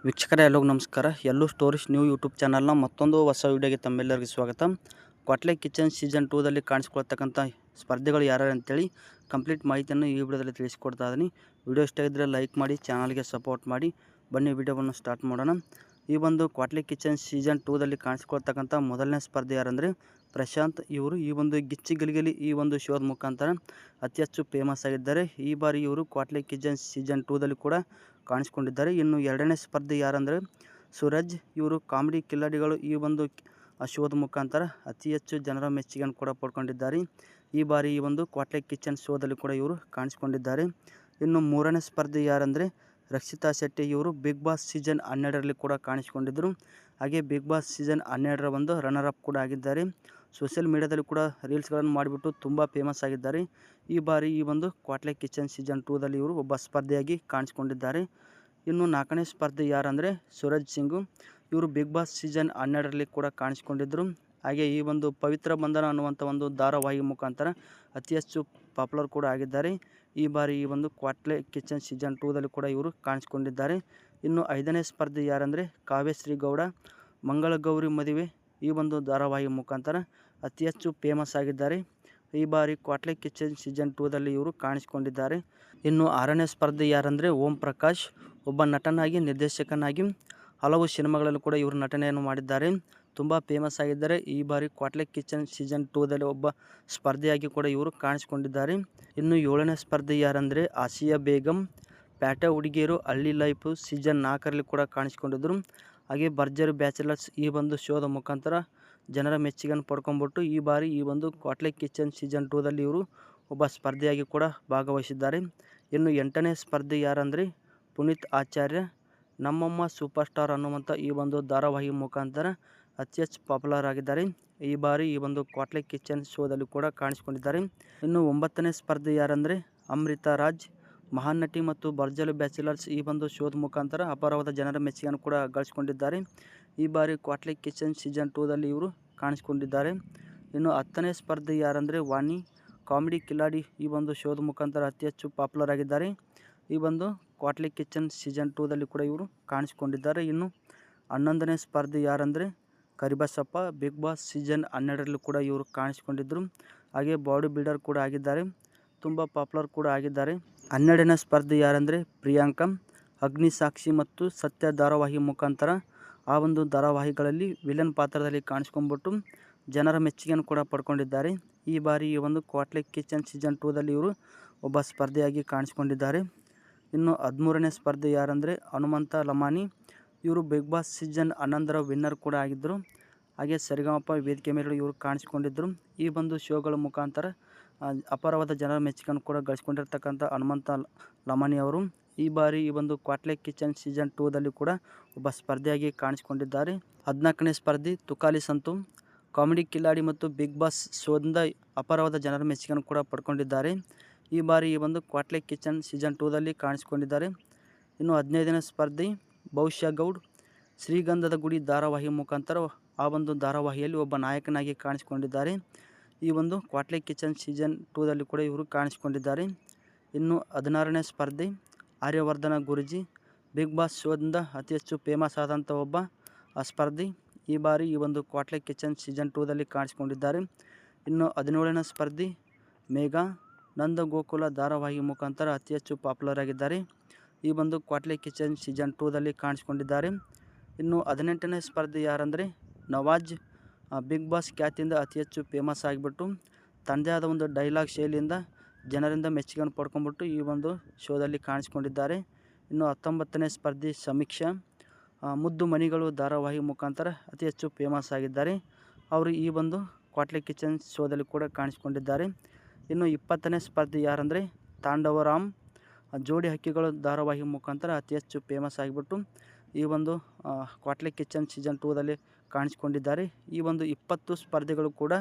ವೀಕ್ಷಕರೇ ಎಲ್ಲರಿಗೂ ನಮಸ್ಕಾರ. ಎಲ್ಲೂ ಸ್ಟೋರೀಸ್ ನ್ಯೂ ಯೂಟ್ಯೂಬ್ ಚಾನಲ್ನ ಮತ್ತೊಂದು ಹೊಸ ವೀಡಿಯೋಗೆ ತಮ್ಮೆಲ್ಲರಿಗೂ ಸ್ವಾಗತ. ಕ್ವಾಟ್ಲೆ ಕಿಚನ್ ಸೀಸನ್ 2ದಲ್ಲಿ ಕಾಣಿಸ್ಕೊಳ್ತಕ್ಕಂಥ ಸ್ಪರ್ಧೆಗಳು ಯಾರ್ಯಾರು ಅಂತೇಳಿ ಕಂಪ್ಲೀಟ್ ಮಾಹಿತಿಯನ್ನು ಈ ವಿಡಿಯೋದಲ್ಲಿ ತಿಳಿಸ್ಕೊಡ್ತಾ ಇದ್ದೀನಿ. ವಿಡಿಯೋ ಇಷ್ಟ ಇದ್ದರೆ ಲೈಕ್ ಮಾಡಿ, ಚಾನಲ್ಗೆ ಸಪೋರ್ಟ್ ಮಾಡಿ. ಬನ್ನಿ ವಿಡಿಯೋವನ್ನು ಸ್ಟಾರ್ಟ್ ಮಾಡೋಣ. ಈ ಒಂದು ಕ್ವಾಟ್ಲೆ ಕಿಚನ್ ಸೀಸನ್ 2ದಲ್ಲಿ ಕಾಣಿಸ್ಕೊಳ್ತಕ್ಕಂಥ ಮೊದಲನೇ ಸ್ಪರ್ಧೆ ಯಾರಂದರೆ ಪ್ರಶಾಂತ್. ಇವರು ಈ ಒಂದು ಗಿಚ್ಚಿ ಗಿಲಿಗಿಲಿ ಈ ಒಂದು ಶೋದ ಮುಖಾಂತರ ಅತಿ ಹೆಚ್ಚು ಫೇಮಸ್ ಆಗಿದ್ದಾರೆ. ಈ ಬಾರಿ ಇವರು ಕ್ವಾಟ್ಲೆ ಕಿಚನ್ ಸೀಸನ್ 2ದಲ್ಲಿ ಕೂಡ ಕಾಣಿಸ್ಕೊಂಡಿದ್ದಾರೆ. ಇನ್ನು ಎರಡನೇ ಸ್ಪರ್ಧೆ ಯಾರಂದರೆ ಸೂರಜ್. ಇವರು ಕಾಮಿಡಿ ಕಿಲಾಡಿಗಳು ಈ ಒಂದು ಶೋದ ಮುಖಾಂತರ ಅತಿ ಹೆಚ್ಚು ಜನರ ಮೆಚ್ಚುಗೆಯನ್ನು ಕೂಡ ಪಡ್ಕೊಂಡಿದ್ದಾರೆ. ಈ ಬಾರಿ ಈ ಒಂದು ಕ್ವಾಟ್ಲೆ ಕಿಚನ್ ಶೋದಲ್ಲಿ ಕೂಡ ಇವರು ಕಾಣಿಸ್ಕೊಂಡಿದ್ದಾರೆ. ಇನ್ನು ಮೂರನೇ ಸ್ಪರ್ಧೆ ಯಾರಂದರೆ ರಕ್ಷಿತಾ ಶೆಟ್ಟಿ. ಇವರು ಬಿಗ್ ಬಾಸ್ ಸೀಸನ್ 12ರಲ್ಲಿ ಕೂಡ ಕಾಣಿಸ್ಕೊಂಡಿದ್ದರು. ಹಾಗೆ ಬಿಗ್ ಬಾಸ್ ಸೀಸನ್ 12ರ ಒಂದು ರನ್ನರ್ ಅಪ್ ಕೂಡ ಆಗಿದ್ದಾರೆ. ಸೋಷಿಯಲ್ ಮೀಡಿಯಾದಲ್ಲಿ ಕೂಡ ರೀಲ್ಸ್ಗಳನ್ನು ಮಾಡಿಬಿಟ್ಟು ತುಂಬ ಫೇಮಸ್ ಆಗಿದ್ದಾರೆ. ಈ ಬಾರಿ ಈ ಒಂದು ಕ್ವಾಟ್ಲೆ ಕಿಚನ್ ಸೀಸನ್ 2ದಲ್ಲಿ ಇವರು ಒಬ್ಬ ಸ್ಪರ್ಧೆಯಾಗಿ ಕಾಣಿಸ್ಕೊಂಡಿದ್ದಾರೆ. ಇನ್ನು ನಾಲ್ಕನೇ ಸ್ಪರ್ಧೆ ಯಾರಂದರೆ ಸೂರಜ್ ಸಿಂಗು. ಇವರು ಬಿಗ್ ಬಾಸ್ ಸೀಸನ್ 12ರಲ್ಲಿ ಕೂಡ ಕಾಣಿಸ್ಕೊಂಡಿದ್ದರು. ಹಾಗೆ ಈ ಒಂದು ಪವಿತ್ರ ಬಂಧನ ಅನ್ನುವಂಥ ಒಂದು ಧಾರಾವಾಹಿ ಮುಖಾಂತರ ಅತಿ ಹೆಚ್ಚು ಪಾಪ್ಯುಲರ್ ಕೂಡ ಆಗಿದ್ದಾರೆ. ಈ ಬಾರಿ ಈ ಒಂದು ಕ್ವಾಟ್ಲೆ ಕಿಚನ್ ಸೀಸನ್ 2ದಲ್ಲಿ ಕೂಡ ಇವರು ಕಾಣಿಸ್ಕೊಂಡಿದ್ದಾರೆ. ಇನ್ನು ಐದನೇ ಸ್ಪರ್ಧೆ ಯಾರಂದರೆ ಕಾವ್ಯಶ್ರೀ ಗೌಡ. ಮಂಗಳಗೌರಿ ಮದುವೆ ಈ ಒಂದು ಧಾರಾವಾಹಿ ಮುಖಾಂತರ ಅತಿ ಹೆಚ್ಚು ಫೇಮಸ್ ಆಗಿದ್ದಾರೆ. ಈ ಬಾರಿ ಕ್ವಾಟ್ಲೆ ಕಿಚನ್ ಸೀಸನ್ 2ದಲ್ಲಿ ಇವರು ಕಾಣಿಸ್ಕೊಂಡಿದ್ದಾರೆ. ಇನ್ನು ಆರನೇ ಸ್ಪರ್ಧೆ ಯಾರಂದರೆ ಓಂ ಪ್ರಕಾಶ್. ಒಬ್ಬ ನಟನಾಗಿ, ನಿರ್ದೇಶಕನಾಗಿ ಹಲವು ಸಿನಿಮಾಗಳಲ್ಲೂ ಕೂಡ ಇವರು ನಟನೆಯನ್ನು ಮಾಡಿದ್ದಾರೆ. ತುಂಬ ಫೇಮಸ್ ಆಗಿದ್ದಾರೆ. ಈ ಬಾರಿ ಕ್ವಾಟ್ಲೆ ಕಿಚನ್ ಸೀಸನ್ 2ದಲ್ಲಿ ಒಬ್ಬ ಸ್ಪರ್ಧೆಯಾಗಿ ಕೂಡ ಇವರು ಕಾಣಿಸ್ಕೊಂಡಿದ್ದಾರೆ. ಇನ್ನು ಏಳನೇ ಸ್ಪರ್ಧೆ ಯಾರಂದರೆ ಆಸಿಯಾ ಬೇಗಂ. ಪ್ಯಾಟೆ ಹುಡುಗಿಯರು ಹಳ್ಳಿ ಲೈಫು ಸೀಸನ್ 4ರಲ್ಲಿ ಕೂಡ ಕಾಣಿಸ್ಕೊಂಡಿದ್ದರು. ಹಾಗೆ ಭರ್ಜರಿ ಬ್ಯಾಚಲರ್ಸ್ ಈ ಒಂದು ಶೋದ ಮುಖಾಂತರ ಜನರ ಮೆಚ್ಚುಗೆಯನ್ನು ಪಡ್ಕೊಂಡ್ಬಿಟ್ಟು ಈ ಬಾರಿ ಈ ಒಂದು ಕ್ವಾಟ್ಲೆ ಕಿಚನ್ ಸೀಸನ್ 2ದಲ್ಲಿ ಇವರು ಒಬ್ಬ ಸ್ಪರ್ಧೆಯಾಗಿ ಕೂಡ ಭಾಗವಹಿಸಿದ್ದಾರೆ. ಇನ್ನು ಎಂಟನೇ ಸ್ಪರ್ಧೆ ಯಾರಂದರೆ ಪುನೀತ್ ಆಚಾರ್ಯ. ನಮ್ಮಮ್ಮ ಸೂಪರ್ ಸ್ಟಾರ್ ಅನ್ನುವಂಥ ಈ ಒಂದು ಧಾರಾವಾಹಿ ಮುಖಾಂತರ ಅತಿ ಹೆಚ್ಚು ಪಾಪ್ಯುಲರ್ ಆಗಿದ್ದಾರೆ. ಈ ಬಾರಿ ಈ ಒಂದು ಕ್ವಾಟ್ಲೆ ಕಿಚನ್ ಶೋದಲ್ಲಿ ಕೂಡ ಕಾಣಿಸ್ಕೊಂಡಿದ್ದಾರೆ. ಇನ್ನು ಒಂಬತ್ತನೇ ಸ್ಪರ್ಧೆ ಯಾರಂದರೆ ಅಮೃತಾ ರಾಜ್. ಮಹಾನ್ ನಟಿ ಮತ್ತು ಭರ್ಜರಿ ಬ್ಯಾಚಲರ್ಸ್ ಈ ಒಂದು ಶೋದ ಮುಖಾಂತರ ಅಪಾರವಾದ ಜನರ ಮೆಚ್ಚುಗೆಯನ್ನು ಕೂಡ ಗಳಿಸಿಕೊಂಡಿದ್ದಾರೆ. ಈ ಬಾರಿ ಕ್ವಾಟ್ಲೆ ಕಿಚನ್ ಸೀಸನ್ 2ದಲ್ಲಿ ಇವರು ಕಾಣಿಸ್ಕೊಂಡಿದ್ದಾರೆ. ಇನ್ನು ಹತ್ತನೇ ಸ್ಪರ್ಧೆ ಯಾರಂದರೆ ವಾಣಿ. ಕಾಮಿಡಿ ಕಿಲಾಡಿ ಈ ಒಂದು ಶೋದ ಮುಖಾಂತರ ಅತಿ ಹೆಚ್ಚು ಪಾಪ್ಯುಲರ್ ಆಗಿದ್ದಾರೆ. ಈ ಒಂದು ಕ್ವಾಟ್ಲೆ ಕಿಚನ್ ಸೀಸನ್ 2ದಲ್ಲಿ ಕೂಡ ಇವರು ಕಾಣಿಸ್ಕೊಂಡಿದ್ದಾರೆ. ಇನ್ನು 11ನೇ ಸ್ಪರ್ಧೆ ಯಾರಂದರೆ ಕರಿಬಸಪ್ಪ. ಬಿಗ್ ಬಾಸ್ ಸೀಸನ್ 12ರಲ್ಲಿ ಕೂಡ ಇವರು ಕಾಣಿಸ್ಕೊಂಡಿದ್ದರು. ಹಾಗೆ ಬಾಡಿ ಬಿಲ್ಡರ್ ಕೂಡ ಆಗಿದ್ದಾರೆ. ತುಂಬ ಪಾಪ್ಯುಲರ್ ಕೂಡ ಆಗಿದ್ದಾರೆ. 12ನೇ ಸ್ಪರ್ಧೆ ಯಾರಂದರೆ ಪ್ರಿಯಾಂಕಾ. ಅಗ್ನಿಸಾಕ್ಷಿ ಮತ್ತು ಸತ್ಯ ಧಾರಾವಾಹಿ ಮುಖಾಂತರ ಆ ಒಂದು ಧಾರಾವಾಹಿಗಳಲ್ಲಿ ವಿಲನ್ ಪಾತ್ರದಲ್ಲಿ ಕಾಣಿಸ್ಕೊಂಡ್ಬಿಟ್ಟು ಜನರ ಮೆಚ್ಚುಗೆಯನ್ನು ಕೂಡ ಪಡ್ಕೊಂಡಿದ್ದಾರೆ. ಈ ಬಾರಿ ಈ ಒಂದು ಕ್ವಾಟ್ಲೆ ಕಿಚನ್ ಸೀಸನ್ 2ದಲ್ಲಿ ಇವರು ಒಬ್ಬ ಸ್ಪರ್ಧೆಯಾಗಿ ಕಾಣಿಸ್ಕೊಂಡಿದ್ದಾರೆ. ಇನ್ನು 13ನೇ ಸ್ಪರ್ಧೆ ಯಾರಂದರೆ ಹನುಮಂತ ಲಮಾನಿ. ಇವರು ಬಿಗ್ ಬಾಸ್ ಸೀಸನ್ 11ರ ವಿನ್ನರ್ ಕೂಡ ಆಗಿದ್ದರು. ಹಾಗೆ ಸರಿಗಮಪ ವೇದಿಕೆ ಮೇಲೆ ಇವರು ಕಾಣಿಸ್ಕೊಂಡಿದ್ದರು. ಈ ಒಂದು ಶೋಗಳ ಮುಖಾಂತರ ಅಪಾರವಾದ ಜನರ ಮೆಚ್ಚುಗೆಯನ್ನು ಕೂಡ ಗಳಿಸ್ಕೊಂಡಿರ್ತಕ್ಕಂಥ ಹನುಮಂತ ಲಮಾನಿ ಅವರು ಈ ಬಾರಿ ಈ ಒಂದು ಕ್ವಾಟ್ಲೆ ಕಿಚನ್ ಸೀಸನ್ 2ದಲ್ಲಿ ಕೂಡ ಒಬ್ಬ ಸ್ಪರ್ಧೆಯಾಗಿ ಕಾಣಿಸ್ಕೊಂಡಿದ್ದಾರೆ. 14ನೇ ಸ್ಪರ್ಧೆ ತುಕಾಲಿ ಸಂತು. ಕಾಮಿಡಿ ಕಿಲಾಡಿ ಮತ್ತು ಬಿಗ್ ಬಾಸ್ ಶೋದಿಂದ ಅಪಾರವಾದ ಜನರ ಮೆಚ್ಚುಗೆಯನ್ನು ಕೂಡ ಪಡ್ಕೊಂಡಿದ್ದಾರೆ. ಈ ಬಾರಿ ಈ ಒಂದು ಕ್ವಾಟ್ಲೆ ಕಿಚನ್ ಸೀಸನ್ 2ದಲ್ಲಿ ಕಾಣಿಸ್ಕೊಂಡಿದ್ದಾರೆ. ಇನ್ನು 15ನೇ ಸ್ಪರ್ಧೆ ಭವಿಷ್ಯ ಗೌಡ್. ಶ್ರೀಗಂಧದ ಗುಡಿ ಧಾರಾವಾಹಿ ಮುಖಾಂತರ ಆ ಒಂದು ಧಾರಾವಾಹಿಯಲ್ಲಿ ಒಬ್ಬ ನಾಯಕನಾಗಿ ಕಾಣಿಸ್ಕೊಂಡಿದ್ದಾರೆ. ಈ ಒಂದು ಕ್ವಾಟ್ಲೆ ಕಿಚನ್ ಸೀಸನ್ 2ದಲ್ಲಿ ಕೂಡ ಇವರು ಕಾಣಿಸ್ಕೊಂಡಿದ್ದಾರೆ. ಇನ್ನು 16ನೇ ಸ್ಪರ್ಧೆ ಆರ್ಯವರ್ಧನ ಗುರೂಜಿ. ಬಿಗ್ ಬಾಸ್ ಶೋದಿಂದ ಅತಿ ಹೆಚ್ಚು ಫೇಮಸ್ ಆದಂಥ ಒಬ್ಬ ಸ್ಪರ್ಧಿ. ಈ ಬಾರಿ ಈ ಒಂದು ಕ್ವಾಟ್ಲೆ ಕಿಚನ್ ಸೀಸನ್ 2ದಲ್ಲಿ ಕಾಣಿಸ್ಕೊಂಡಿದ್ದಾರೆ. ಇನ್ನು 17ನೇ ಸ್ಪರ್ಧಿ ಮೇಘಾ. ನಂದ ಗೋಕುಲ ಧಾರಾವಾಹಿ ಮುಖಾಂತರ ಅತಿ ಹೆಚ್ಚು ಪಾಪ್ಯುಲರ್ ಆಗಿದ್ದಾರೆ. ಈ ಒಂದು ಕ್ವಾಟ್ಲೆ ಕಿಚನ್ ಸೀಸನ್ 2ದಲ್ಲಿ ಕಾಣಿಸ್ಕೊಂಡಿದ್ದಾರೆ. ಇನ್ನು 18ನೇ ಸ್ಪರ್ಧೆ ಯಾರಂದರೆ ನವಾಜ್. ಬಿಗ್ ಬಾಸ್ ಖ್ಯಾತಿಯಿಂದ ಅತಿ ಹೆಚ್ಚು ಫೇಮಸ್ ಆಗಿಬಿಟ್ಟು ತನ್ನದೇ ಆದ ಒಂದು ಡೈಲಾಗ್ ಶೈಲಿಯಿಂದ ಜನರಿಂದ ಮೆಚ್ಚುಗೆಯನ್ನು ಪಡ್ಕೊಂಡ್ಬಿಟ್ಟು ಈ ಒಂದು ಶೋದಲ್ಲಿ ಕಾಣಿಸ್ಕೊಂಡಿದ್ದಾರೆ. ಇನ್ನು 19ನೇ ಸ್ಪರ್ಧೆ ಸಮೀಕ್ಷಾ. ಮುದ್ದು ಮಣಿಗಳು ಧಾರಾವಾಹಿ ಮುಖಾಂತರ ಅತಿ ಹೆಚ್ಚು ಫೇಮಸ್ ಆಗಿದ್ದಾರೆ. ಅವರು ಈ ಒಂದು ಕ್ವಾಟ್ಲೆ ಕಿಚನ್ ಶೋದಲ್ಲಿ ಕೂಡ ಕಾಣಿಸ್ಕೊಂಡಿದ್ದಾರೆ. ಇನ್ನು 20ನೇ ಸ್ಪರ್ಧೆ ಯಾರಂದರೆ ತಾಂಡವರಾಮ್. ಜೋಡಿ ಹಕ್ಕಿಗಳು ಧಾರಾವಾಹಿ ಮುಖಾಂತರ ಅತಿ ಹೆಚ್ಚು ಫೇಮಸ್ ಆಗಿಬಿಟ್ಟು ಈ ಒಂದು ಕ್ವಾಟ್ಲೆ ಕಿಚನ್ ಸೀಸನ್ 2ದಲ್ಲಿ ಕಾಣಿಸ್ಕೊಂಡಿದ್ದಾರೆ. ಈ ಒಂದು 20 ಸ್ಪರ್ಧೆಗಳು ಕೂಡ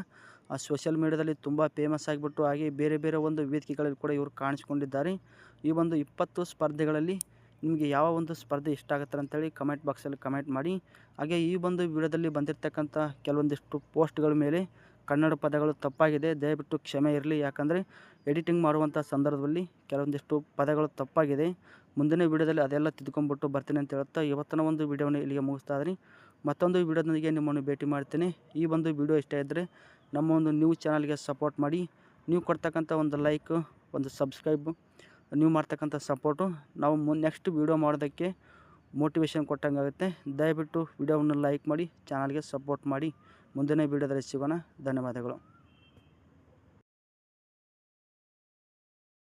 ಸೋಷಿಯಲ್ ಮೀಡಿಯಾದಲ್ಲಿ ತುಂಬ ಫೇಮಸ್ ಆಗಿಬಿಟ್ಟು ಹಾಗೆ ಬೇರೆ ಬೇರೆ ಒಂದು ವೇದಿಕೆಗಳಲ್ಲಿ ಕೂಡ ಇವರು ಕಾಣಿಸ್ಕೊಂಡಿದ್ದಾರೆ. ಈ ಒಂದು 20 ಸ್ಪರ್ಧೆಗಳಲ್ಲಿ ನಿಮಗೆ ಯಾವ ಒಂದು ಸ್ಪರ್ಧೆ ಇಷ್ಟ ಆಗುತ್ತೆ ಅಂತೇಳಿ ಕಮೆಂಟ್ ಬಾಕ್ಸಲ್ಲಿ ಕಮೆಂಟ್ ಮಾಡಿ. ಹಾಗೆ ಈ ಒಂದು ವಿಡಿಯೋದಲ್ಲಿ ಬಂದಿರತಕ್ಕಂಥ ಕೆಲವೊಂದಿಷ್ಟು ಪೋಸ್ಟ್ಗಳ ಮೇಲೆ ಕನ್ನಡ ಪದಗಳು ತಪ್ಪಾಗಿದೆ, ದಯವಿಟ್ಟು ಕ್ಷಮೆ ಇರಲಿ. ಯಾಕಂದರೆ ಎಡಿಟಿಂಗ್ ಮಾಡುವಂಥ ಸಂದರ್ಭದಲ್ಲಿ ಕೆಲವೊಂದಿಷ್ಟು ಪದಗಳು ತಪ್ಪಾಗಿದೆ. ಮುಂದಿನ ವೀಡಿಯೋದಲ್ಲಿ ಅದೆಲ್ಲ ತಿದ್ಕೊಂಡ್ಬಿಟ್ಟು ಬರ್ತೀನಿ ಅಂತ ಹೇಳ್ತಾ ಇವತ್ತಿನ ಒಂದು ವೀಡಿಯೋವನ್ನು ಇಲ್ಲಿಗೆ ಮುಗಿಸ್ತಾ ಇದ್ದೀನಿ. ಮತ್ತೊಂದು ವೀಡಿಯೋದೊಂದಿಗೆ ನಿಮ್ಮನ್ನು ಭೇಟಿ ಮಾಡ್ತೀನಿ. ಈ ಒಂದು ವೀಡಿಯೋ ಇಷ್ಟ ಇದ್ದರೆ ನಮ್ಮ ಒಂದು ನ್ಯೂಸ್ ಚಾನಲ್ಗೆ ಸಪೋರ್ಟ್ ಮಾಡಿ. ನೀವು ಕೊಡ್ತಕ್ಕಂಥ ಒಂದು ಲೈಕ್, ಒಂದು ಸಬ್ಸ್ಕ್ರೈಬ್, ನೀವು ಮಾಡ್ತಕ್ಕಂಥ ಸಪೋರ್ಟು ನಾವು ನೆಕ್ಸ್ಟ್ ವೀಡಿಯೋ ಮಾಡೋದಕ್ಕೆ ಮೋಟಿವೇಶನ್ ಕೊಟ್ಟಂಗಾಗುತ್ತೆ. ದಯವಿಟ್ಟು ವಿಡಿಯೋವನ್ನು ಲೈಕ್ ಮಾಡಿ, ಚಾನಲ್ಗೆ ಸಪೋರ್ಟ್ ಮಾಡಿ. ಮುಂದಿನ ವೀಡಿಯೋದಲ್ಲಿ ಸಿಗೋಣ. ಧನ್ಯವಾದಗಳು.